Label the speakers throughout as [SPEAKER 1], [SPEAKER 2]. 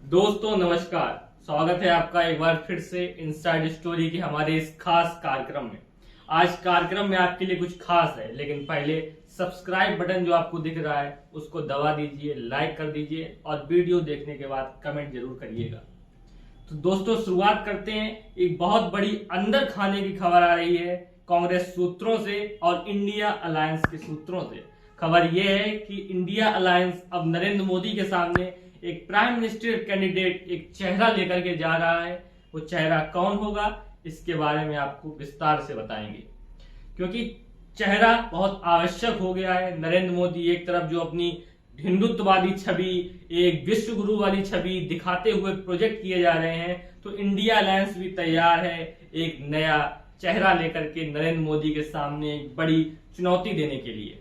[SPEAKER 1] दोस्तों नमस्कार। स्वागत है आपका एक बार फिर से इनसाइड स्टोरी के हमारे इस खास कार्यक्रम में। आज कार्यक्रम में आपके लिए कुछ खास है, लेकिन पहले सब्सक्राइब बटन जो आपको दिख रहा है उसको दबा दीजिए, लाइक कर दीजिए और वीडियो देखने के बाद कमेंट जरूर करिएगा। तो दोस्तों शुरुआत करते हैं। एक बहुत बड़ी अंदर खाने की खबर आ रही है कांग्रेस सूत्रों से और इंडिया अलायंस के सूत्रों से। खबर यह है कि इंडिया अलायंस अब नरेंद्र मोदी के सामने एक प्राइम मिनिस्टर कैंडिडेट, एक चेहरा लेकर के जा रहा है। वो चेहरा कौन होगा इसके बारे में आपको विस्तार से बताएंगे, क्योंकि चेहरा बहुत आवश्यक हो गया है। नरेंद्र मोदी एक तरफ जो अपनी हिंदुत्ववादी छवि, एक विश्व गुरु वाली छवि दिखाते हुए प्रोजेक्ट किए जा रहे हैं, तो इंडिया अलायंस भी तैयार है एक नया चेहरा लेकर के नरेंद्र मोदी के सामने एक बड़ी चुनौती देने के लिए।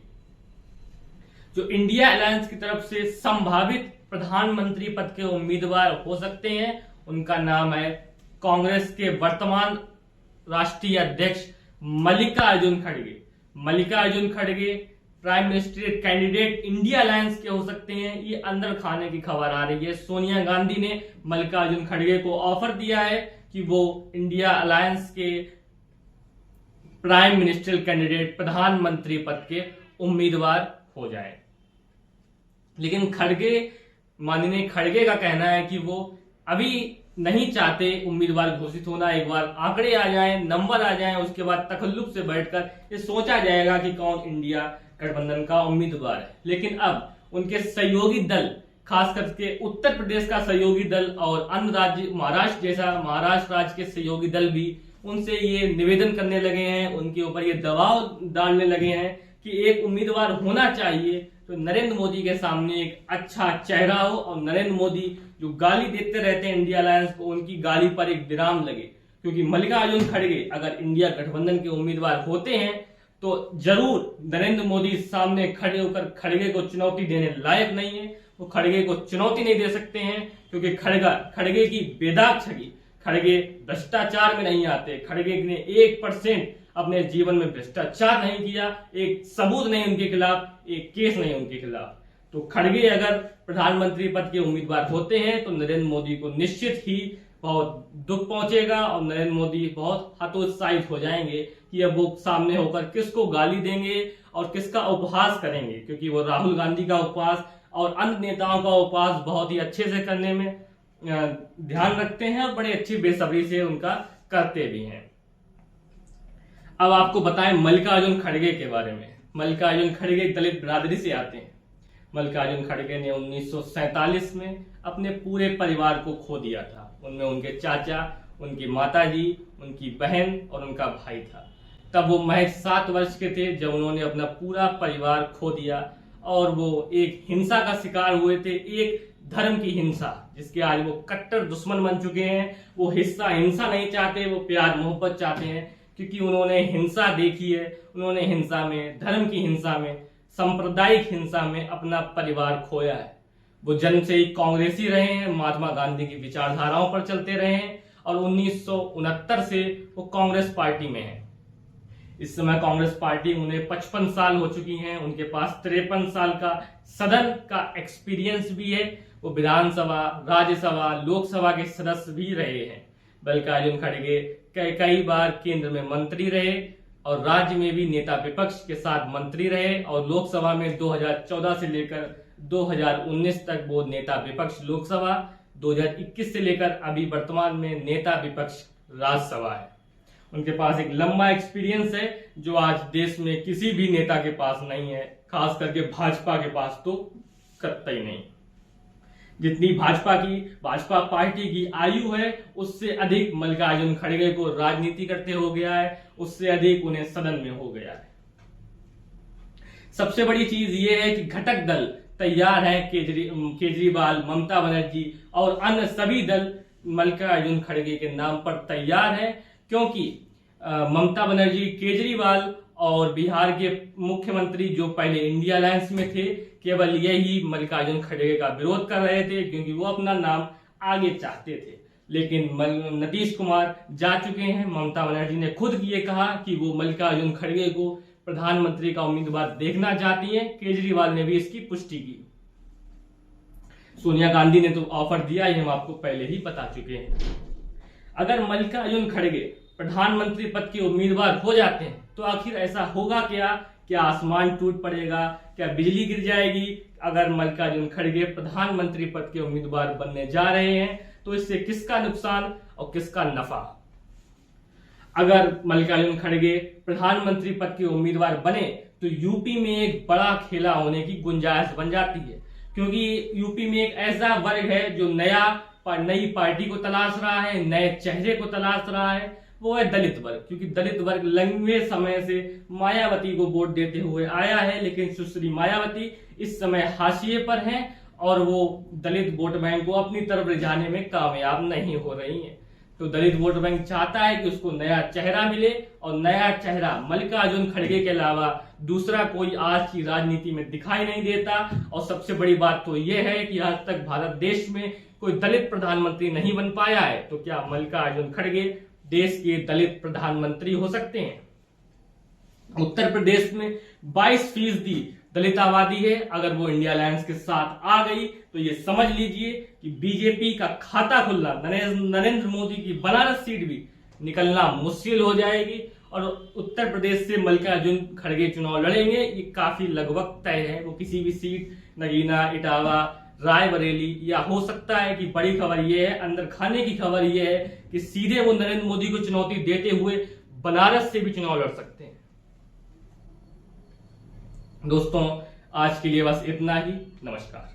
[SPEAKER 1] जो इंडिया अलायंस की तरफ से संभावित प्रधानमंत्री पद के उम्मीदवार हो सकते हैं, उनका नाम है कांग्रेस के वर्तमान राष्ट्रीय अध्यक्ष मल्लिकार्जुन खड़गे। मल्लिकार्जुन खड़गे prime minister candidate India alliance के हो सकते हैं। ये अंदर खाने की खबर आ रही है। सोनिया गांधी ने मल्लिकार्जुन खड़गे को ऑफर दिया है कि वो इंडिया अलायंस के प्राइम मिनिस्टर कैंडिडेट, प्रधानमंत्री पद के उम्मीदवार हो जाए। लेकिन माननीय खड़गे का कहना है कि वो अभी नहीं चाहते उम्मीदवार घोषित होना। एक बार आंकड़े आ जाएं, नंबर आ जाएं, उसके बाद तकल्लुफ से बैठकर ये सोचा जाएगा कि कौन इंडिया गठबंधन का उम्मीदवार है। लेकिन अब उनके सहयोगी दल, खास करके उत्तर प्रदेश का सहयोगी दल और अन्य राज्य, महाराष्ट्र राज्य के सहयोगी दल भी उनसे ये निवेदन करने लगे हैं, उनके ऊपर ये दबाव डालने लगे हैं कि एक उम्मीदवार होना चाहिए तो नरेंद्र मोदी के सामने एक अच्छा चेहरा हो और नरेंद्र मोदी जो गाली देते रहते हैं इंडिया अलायंस को, उनकी गाली पर एक विराम लगे। क्योंकि मल्लिकार्जुन खड़गे अगर इंडिया गठबंधन के उम्मीदवार होते हैं तो जरूर नरेंद्र मोदी सामने खड़े होकर खड़गे को चुनौती देने लायक नहीं है। वो खड़गे को चुनौती नहीं दे सकते हैं, क्योंकि खड़गे की बेदाग छवि, खड़गे भ्रष्टाचार में नहीं आते। खड़गे ने 1% अपने जीवन में भ्रष्टाचार नहीं किया, एक सबूत नहीं उनके खिलाफ, एक केस नहीं उनके खिलाफ। तो खड़गे अगर प्रधानमंत्री पद के उम्मीदवार होते हैं तो नरेंद्र मोदी को निश्चित ही बहुत दुख पहुंचेगा और नरेंद्र मोदी बहुत हतोत्साहित हो जाएंगे कि अब वो सामने होकर किसको गाली देंगे और किसका उपहास करेंगे। क्योंकि वो राहुल गांधी का उपहास और अन्य नेताओं का उपहास बहुत ही अच्छे से करने में ध्यान रखते हैं और बड़े अच्छी बेसब्री से उनका करते भी हैं। अब आपको बताएं मल्लिकार्जुन खड़गे के बारे में। मल्लिकार्जुन खड़गे दलित बिरादरी से आते हैं। मल्लिकार्जुन खड़गे ने 1947 में अपने पूरे परिवार को खो दिया था। उनमें उनके चाचा, उनकी माताजी, उनकी बहन और उनका भाई था। तब वो महज 7 वर्ष के थे जब उन्होंने अपना पूरा परिवार खो दिया और वो एक हिंसा का शिकार हुए थे, एक धर्म की हिंसा, जिसके आज वो कट्टर दुश्मन बन चुके हैं। वो हिंसा नहीं चाहते, वो प्यार मोहब्बत चाहते हैं, क्योंकि उन्होंने हिंसा देखी है। उन्होंने हिंसा में, धर्म की हिंसा में, सांप्रदायिक हिंसा में अपना परिवार खोया है। वो जन्म से ही कांग्रेसी रहे हैं, महात्मा गांधी की विचारधाराओं पर चलते रहे हैं और 1969 से वो कांग्रेस पार्टी में है। इस समय कांग्रेस पार्टी, उन्हें 55 साल हो चुकी हैं। उनके पास 53 साल का सदन का एक्सपीरियंस भी है। वो विधानसभा, राज्यसभा, लोकसभा के सदस्य भी रहे हैं। मल्लिकार्जुन खड़गे कई बार केंद्र में मंत्री रहे और राज्य में भी नेता विपक्ष के साथ मंत्री रहे और लोकसभा में 2014 से लेकर 2019 तक वो नेता विपक्ष लोकसभा, 2021 से लेकर अभी वर्तमान में नेता विपक्ष राज्यसभा है। उनके पास एक लंबा एक्सपीरियंस है जो आज देश में किसी भी नेता के पास नहीं है, खास करके भाजपा के पास तो कतई नहीं। जितनी भाजपा पार्टी की आयु है उससे अधिक मल्लिकार्जुन खड़गे को राजनीति करते हो गया है, उससे अधिक उन्हें सदन में हो गया है। सबसे बड़ी चीज ये है कि घटक दल तैयार है। केजरीवाल, ममता बनर्जी और अन्य सभी दल मल्लिकार्जुन खड़गे के नाम पर तैयार है, क्योंकि ममता बनर्जी, केजरीवाल और बिहार के मुख्यमंत्री जो पहले इंडिया अलायंस में थे, केवल यही मल्लिकार्जुन खड़गे का विरोध कर रहे थे, क्योंकि वो अपना नाम आगे चाहते थे। लेकिन नीतीश कुमार जा चुके हैं। ममता बनर्जी ने खुद ये कहा कि वो मल्लिकार्जुन खड़गे को प्रधानमंत्री का उम्मीदवार देखना चाहती हैं। केजरीवाल ने भी इसकी पुष्टि की। सोनिया गांधी ने तो ऑफर दिया ही, हम आपको पहले ही बता चुके हैं। अगर मल्लिकार्जुन खड़गे प्रधानमंत्री पद के उम्मीदवार हो जाते हैं तो आखिर ऐसा होगा क्या? क्या आसमान टूट पड़ेगा? क्या बिजली गिर जाएगी? अगर मल्लिकार्जुन खड़गे प्रधानमंत्री पद के उम्मीदवार बनने जा रहे हैं तो इससे किसका नुकसान और किसका नफा? अगर मल्लिकार्जुन खड़गे प्रधानमंत्री पद के उम्मीदवार बने तो यूपी में एक बड़ा खेला होने की गुंजाइश बन जाती है, क्योंकि यूपी में एक ऐसा वर्ग है जो नई पार्टी को तलाश रहा है, नए चेहरे को तलाश रहा है, वो है दलित वर्ग। क्योंकि दलित वर्ग लंबे समय से मायावती को वोट देते हुए आया है, लेकिन सुश्री मायावती इस समय हाशिए पर हैं और वो दलित वोट बैंक को अपनी तरफ रिझाने में कामयाब नहीं हो रही हैं। तो दलित वोट बैंक चाहता है कि उसको नया चेहरा मिले, और नया चेहरा मल्लिकार्जुन खड़गे के अलावा दूसरा कोई आज की राजनीति में दिखाई नहीं देता। और सबसे बड़ी बात तो यह है कि आज तक भारत देश में कोई दलित प्रधानमंत्री नहीं बन पाया है, तो क्या मल्लिकार्जुन खड़गे देश के दलित प्रधानमंत्री हो सकते हैं? उत्तर प्रदेश में 22% दलित आबादी है। अगर वो इंडिया अलायंस के साथ आ गई तो ये समझ लीजिए कि बीजेपी का खाता खुलना, नरेंद्र मोदी की बनारस सीट भी निकलना मुश्किल हो जाएगी। और उत्तर प्रदेश से मल्लिकार्जुन खड़गे चुनाव लड़ेंगे, ये काफी लगभग तय है। वो किसी भी सीट, नगीना, इटावा, रायबरेली, या हो सकता है कि बड़ी खबर ये है, अंदर खाने की खबर ये है कि सीधे वो नरेंद्र मोदी को चुनौती देते हुए बनारस से भी चुनाव लड़ सकते हैं। दोस्तों, आज के लिए बस इतना ही। नमस्कार।